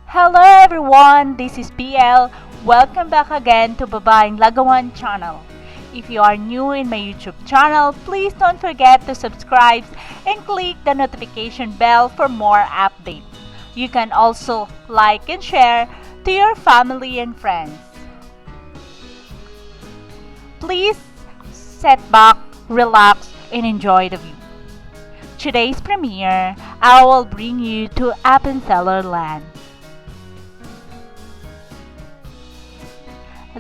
Hello everyone, this is PL. Welcome back again to Babaeng Lagawan channel. If you are new in my YouTube channel, please don't forget to subscribe and click the notification bell for more updates. You can also like and share to your family and friends. Please sit back, relax, and enjoy the view. Today's premiere, I will bring you to Appenzeller Land.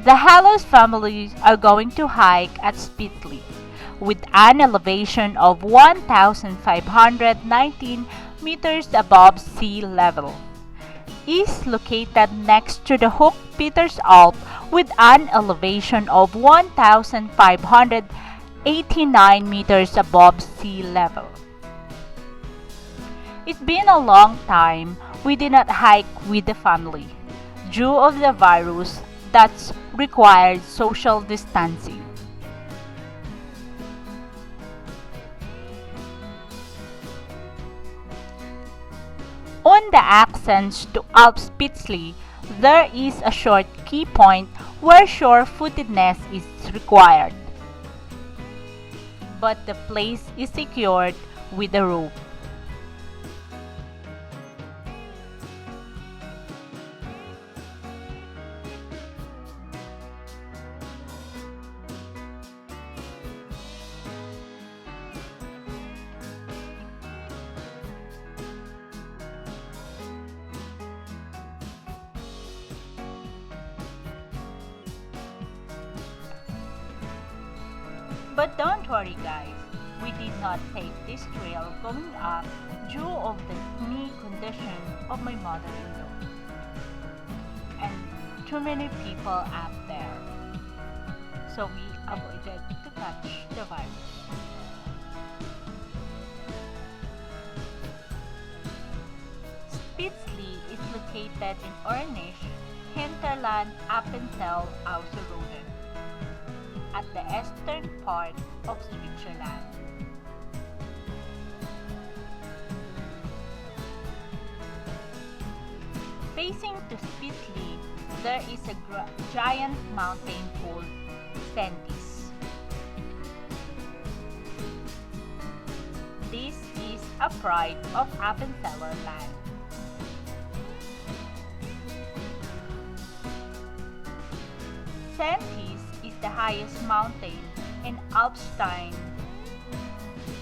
The Hallows families are going to hike at Spitzley with an elevation of 1,519 meters above sea level. Is located next to the Hook Peters Alp with an elevation of 1,589 meters above sea level. It's been a long time we did not hike with the family due of the virus that's required social distancing. On the ascent to Alp Spitzley, there is a short key point where sure-footedness is required, but the place is secured with a rope. But don't worry guys, we did not take this trail going up due of the knee condition of my mother-in-law and too many people up there. So we avoided to catch the virus. Spitzley is located in Ornish, hinterland Appenzell Ausserrhoden, at the eastern part of Switzerland. Facing to Spitzley, there is a giant mountain called Sentis. This is a pride of Appenzeller Land. Sentis is the highest mountain in Alpstein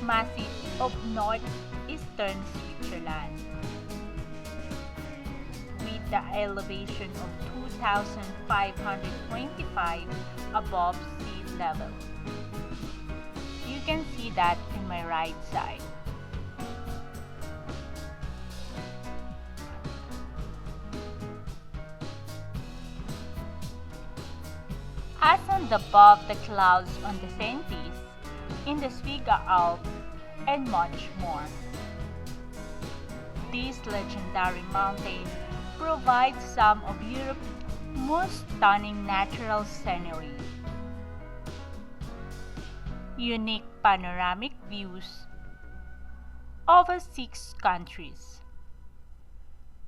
Massif of northeastern Switzerland, with the elevation of 2,525 above sea level. You can see that in my right side. As on above the clouds on the Sentis, in the Sviga Alp, and much more. This legendary mountain provides some of Europe's most stunning natural scenery, unique panoramic views over 6 countries,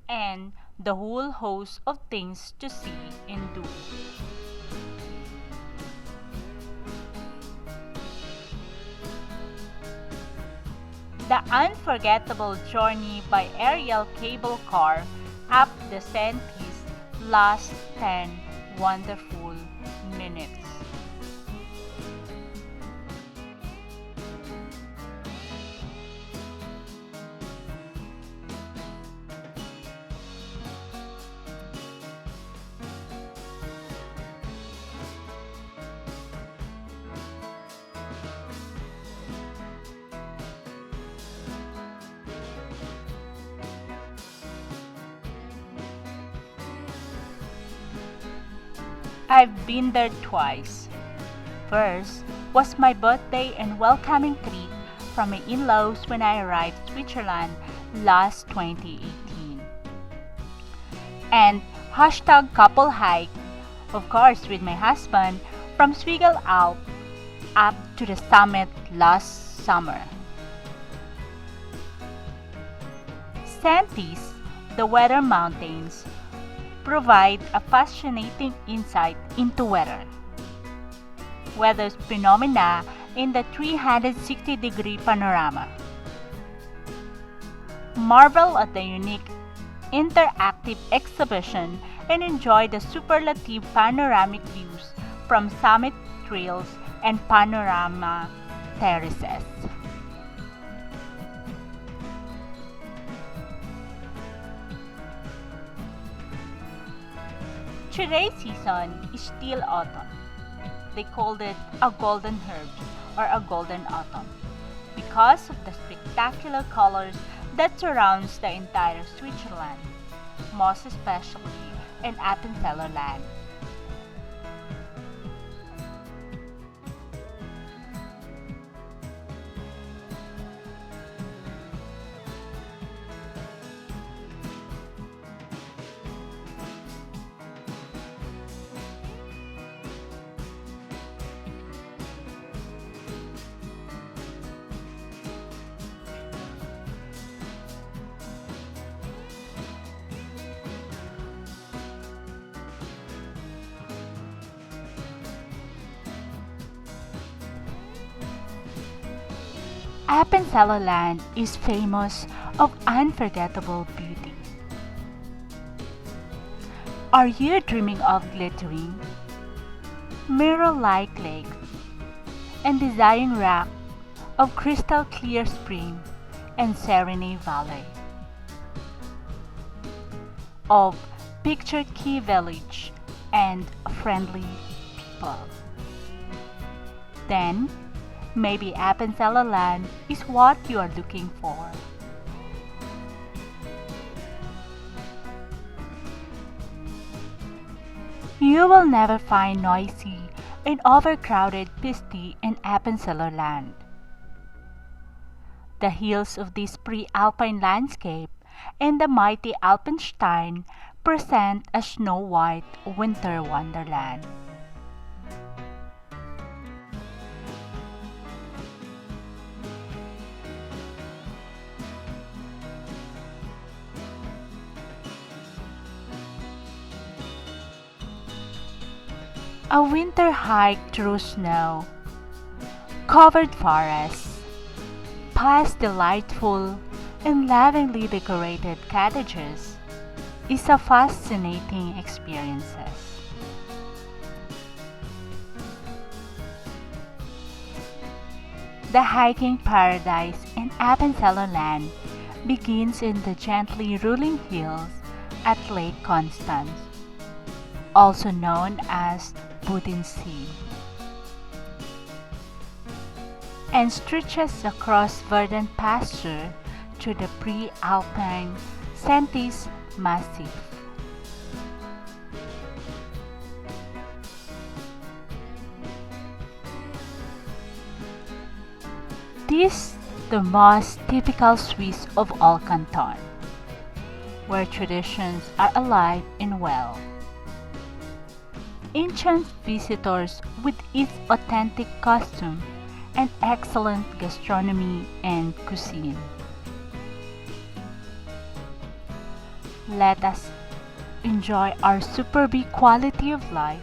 and the whole host of things to see and do. The unforgettable journey by aerial cable car up the Sentis lasts 10 wonderful minutes. I've been there twice. First was my birthday and welcoming treat from my in-laws when I arrived Switzerland last 2018. And hashtag couple hike, of course with my husband, from Swigal Alp up to the summit last summer. Scientists, the weather mountains, provide a fascinating insight into weather phenomena in the 360-degree panorama. Marvel at the unique interactive exhibition and enjoy the superlative panoramic views from summit trails and panorama terraces. Today's season is still autumn. They called it a golden herbst or a golden autumn because of the spectacular colors that surrounds the entire Switzerland, most especially in Appenzeller Land. Appenzeller Land is famous of unforgettable beauty. Are you dreaming of glittering, mirror-like lakes, and desiring rock of crystal clear spring and serene valley? Of picturesque village and friendly people? Then, maybe Appenzeller Land is what you are looking for. You will never find noisy and overcrowded piste in Appenzeller Land. The hills of this pre-alpine landscape and the mighty Alpenstein present a snow-white winter wonderland. A winter hike through snow, covered forests, past delightful and lovingly decorated cottages is a fascinating experience. The hiking paradise in Appenzeller Land begins in the gently rolling hills at Lake Constance, also known as Bodensee, and stretches across verdant pasture to the pre-alpine Sentis Massif. This the most typical Swiss of all Kanton, where traditions are alive and well. Ancient visitors with its authentic costume and excellent gastronomy and cuisine. Let us enjoy our superb quality of life,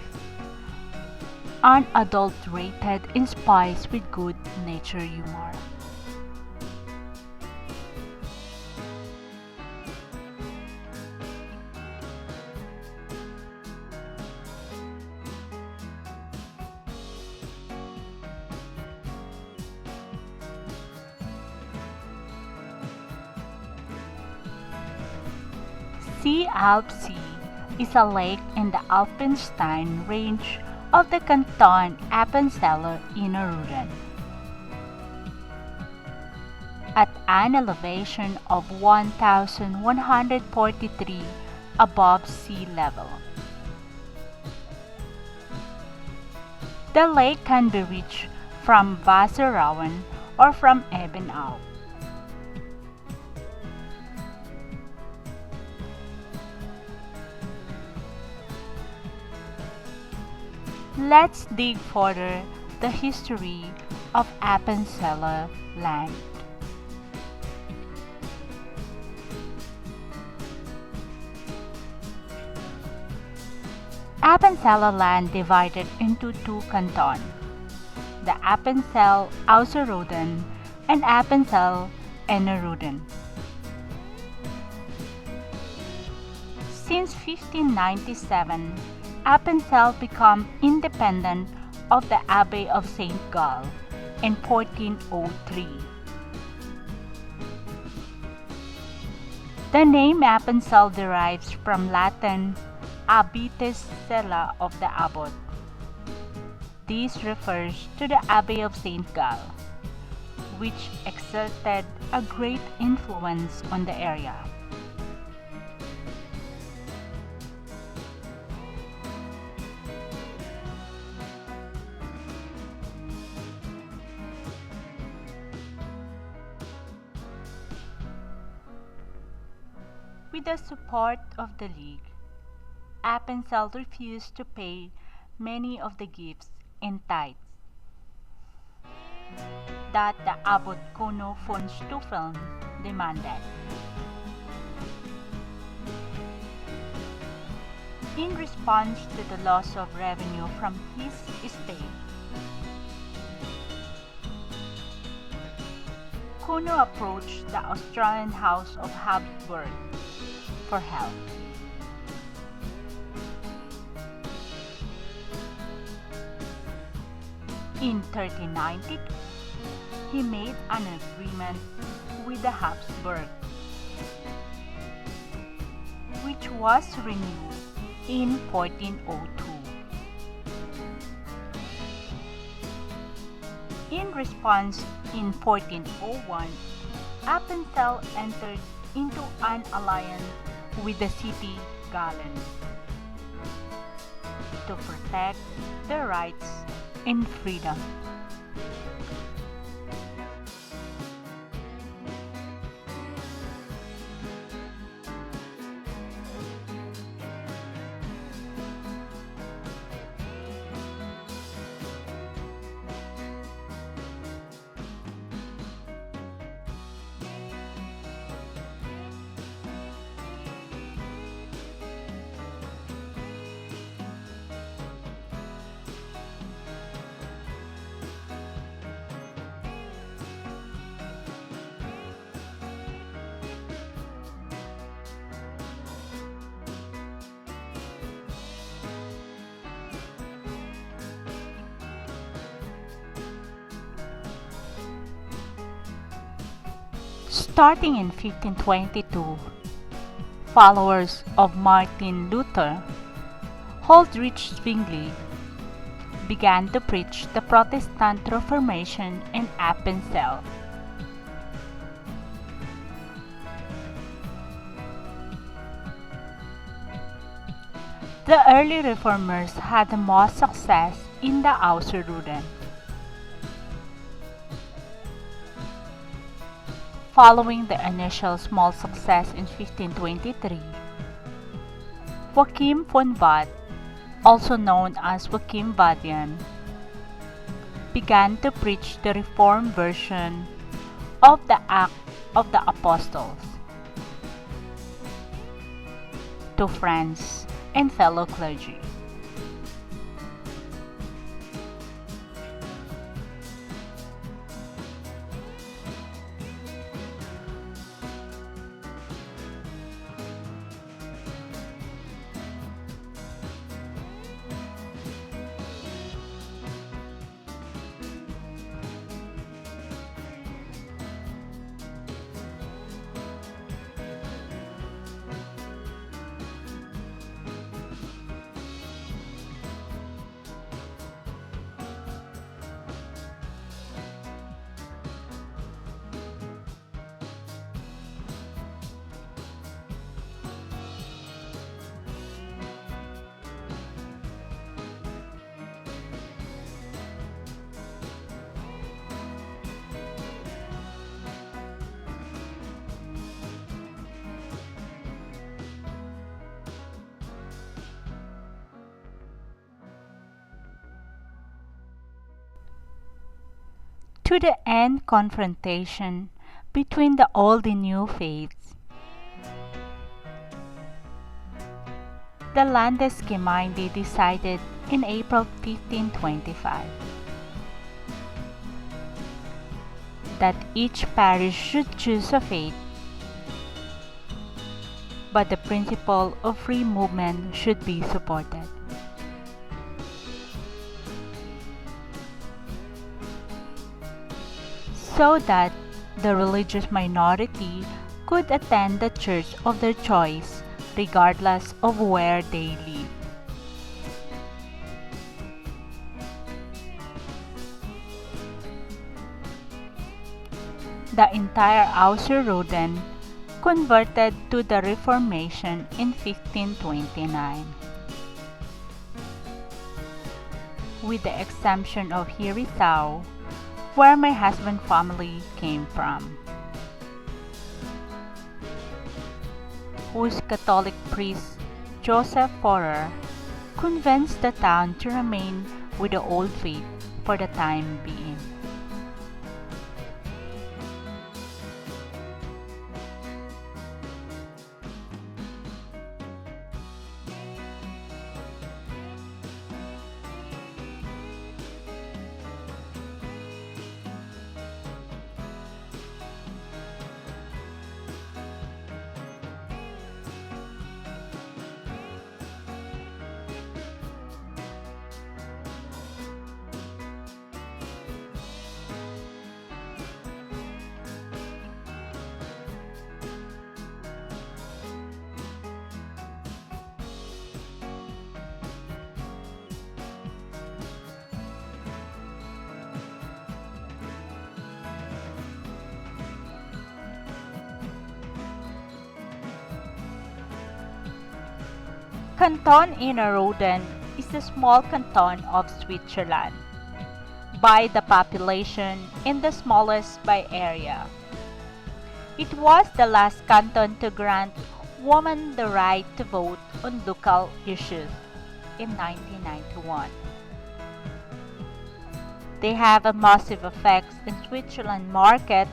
unadulterated and spiced with good nature humor. Alpsee is a lake in the Alpenstein range of the Kanton Appenzeller Innerrhoden. At an elevation of 1,143 above sea level. The lake can be reached from Wasserrauen or from Ebenau. Let's dig further the history of Appenzeller Land. Appenzeller Land divided into two cantons, the Appenzell Ausserrhoden and Appenzell Innerrhoden. Since 1597, Appenzell became independent of the Abbey of St. Gall in 1403. The name Appenzell derives from Latin abites cella of the abbot. This refers to the Abbey of St. Gall, which exerted a great influence on the area. With the support of the League, Appenzell refused to pay many of the gifts and tithes that the Abbot Kuno von Stuffeln demanded. In response to the loss of revenue from his estate, Kuno approached the Austrian House of Habsburg for help. In 1392, he made an agreement with the Habsburg, which was renewed in 1402. In response, in 1401, Appenzell entered into an alliance with the city Gallen to protect their rights and freedom. Starting in 1522, followers of Martin Luther, Huldrych Zwingli, began to preach the Protestant Reformation in Appenzell. The early reformers had the most success in the Ausserrhoden. Following the initial small success in 1523, Joachim von Bad, also known as Joachim Badian, began to preach the Reformed version of the Acts of the Apostles to friends and fellow clergy. To the end confrontation between the old and new faiths, the Landesgemeinde decided in April 1525 that each parish should choose a faith, but the principle of free movement should be supported. So that the religious minority could attend the church of their choice regardless of where they live. The entire Ausserrhoden converted to the Reformation in 1529, with the exemption of Herisau, where my husband's family came from, whose Catholic priest Joseph Forer convinced the town to remain with the old faith for the time being. Kanton Innerrhoden is a small canton of Switzerland, by the population and the smallest by area. It was the last canton to grant women the right to vote on local issues in 1991. They have a massive effect in Switzerland market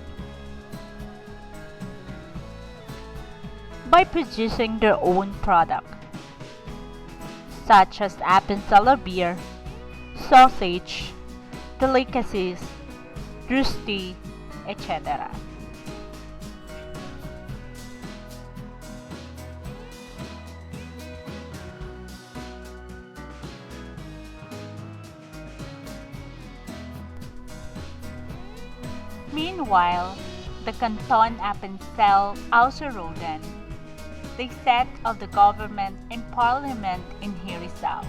by producing their own product, such as Appenzeller beer, sausage, delicacies, rösti, etc. Meanwhile, the Canton Appenzell Ausserrhoden, the seat of the government and parliament in Herisau.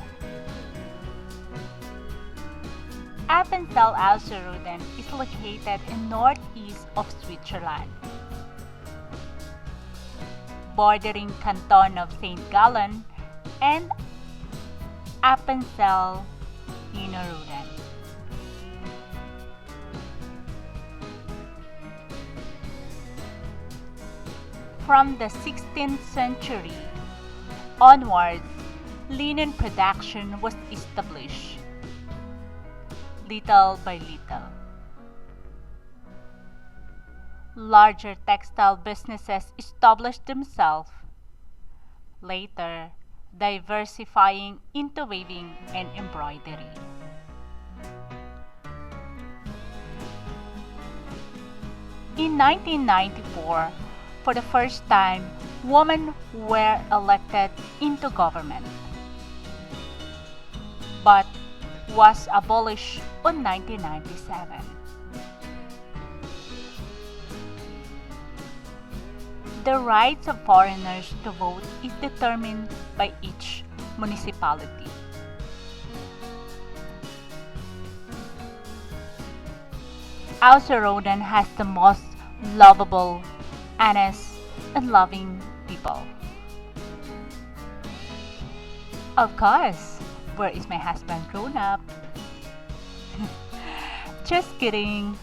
Appenzell Ausserrhoden is located in northeast of Switzerland, bordering Canton of St. Gallen and Appenzell Innerrhoden. From the 16th century onwards, linen production was established, little by little. Larger textile businesses established themselves, later diversifying into weaving and embroidery. In 1994, for the first time, women were elected into government, but was abolished in 1997. The rights of foreigners to vote is determined by each municipality. Ausserrhoden has the most lovable, honest, and loving people. Of course, where is my husband grown up? Just kidding.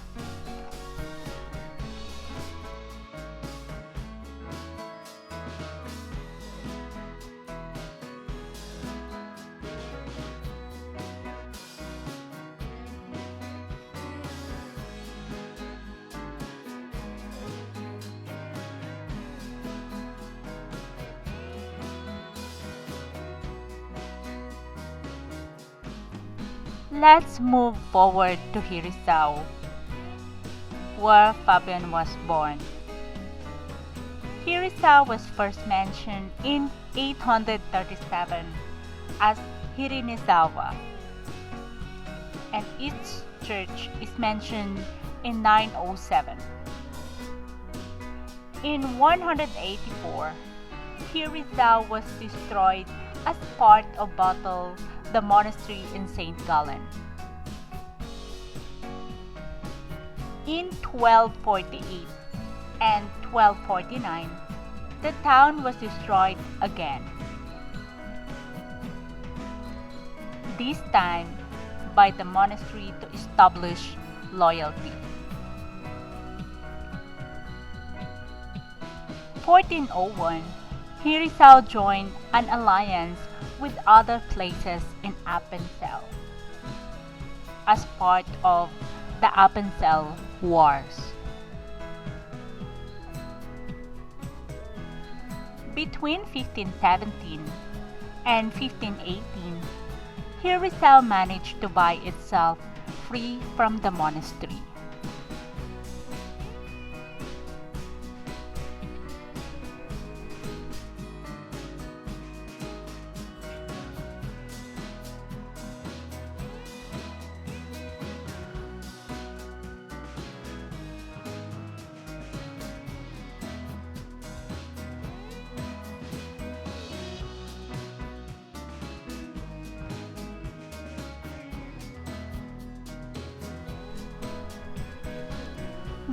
Let's move forward to Hirisao, where Fabian was born. Hirisao was first mentioned in 837 as Hirinisawa, and its church is mentioned in 907. In 184, Hirisao was destroyed as part of battle the monastery in St. Gallen. In 1248 and 1249, the town was destroyed again. This time by the monastery to establish loyalty. 1401, Hirisao joined an alliance with other places in Appenzell as part of the Appenzell Wars. Between 1517 and 1518, Hirisao managed to buy itself free from the monastery.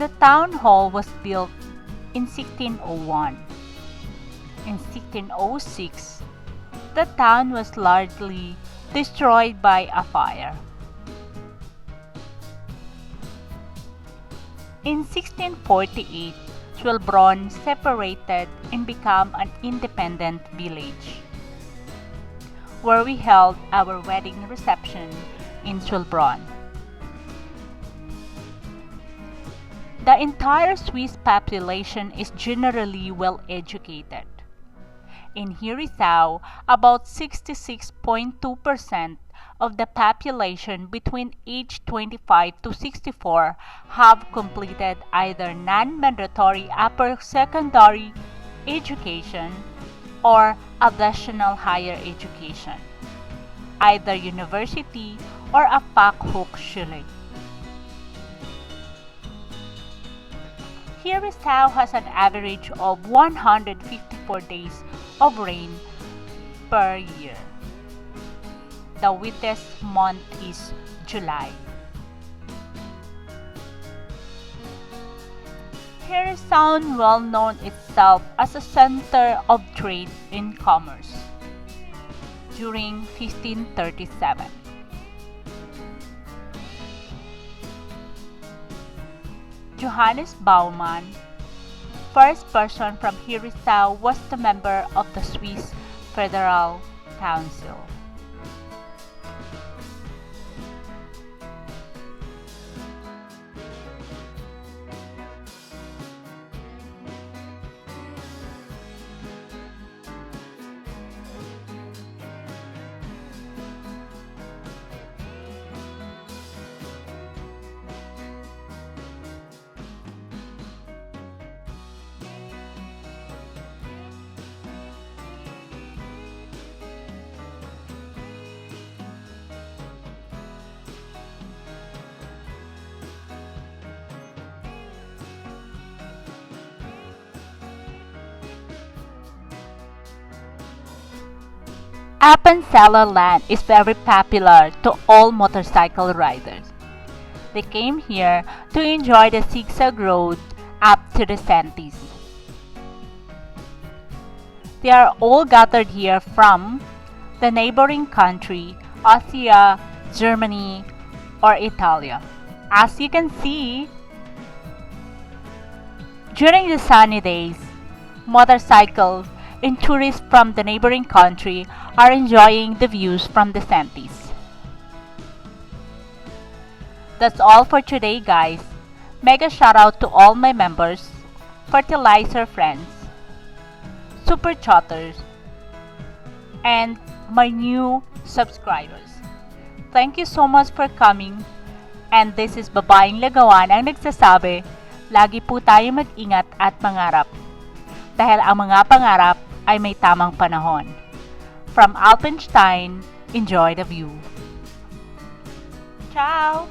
The town hall was built in 1601. In 1606, the town was largely destroyed by a fire. In 1648, Swelbron separated and became an independent village, where we held our wedding reception in Swelbron. The entire Swiss population is generally well educated. In Hirisao, about 66.2% of the population between age 25 to 64 have completed either non-mandatory upper secondary education or additional higher education, either university or a Fachhochschule. Hirisao has an average of 154 days of rain per year. The wettest month is July. Hirisao well known itself as a center of trade and commerce during 1537. Johannes Baumann, first person from Hirisao, was the member of the Swiss Federal Council. Appenzeller Land is very popular to all motorcycle riders. They came here to enjoy the zigzag road up to the Santis. They are all gathered here from the neighboring country, Austria, Germany, or Italy. As you can see, during the sunny days, motorcycles and tourists from the neighboring country are enjoying the views from the Santis. That's all for today, guys. Mega shout out to all my members, fertilizer friends, super chatters, and my new subscribers. Thank you so much for coming. And this is Babaeng Lagawan ang nagsasabi, lagi po tayo mag-ingat at mangarap. Dahil ang mga pangarap ay may tamang panahon. From Alpenstein, enjoy the view. Ciao!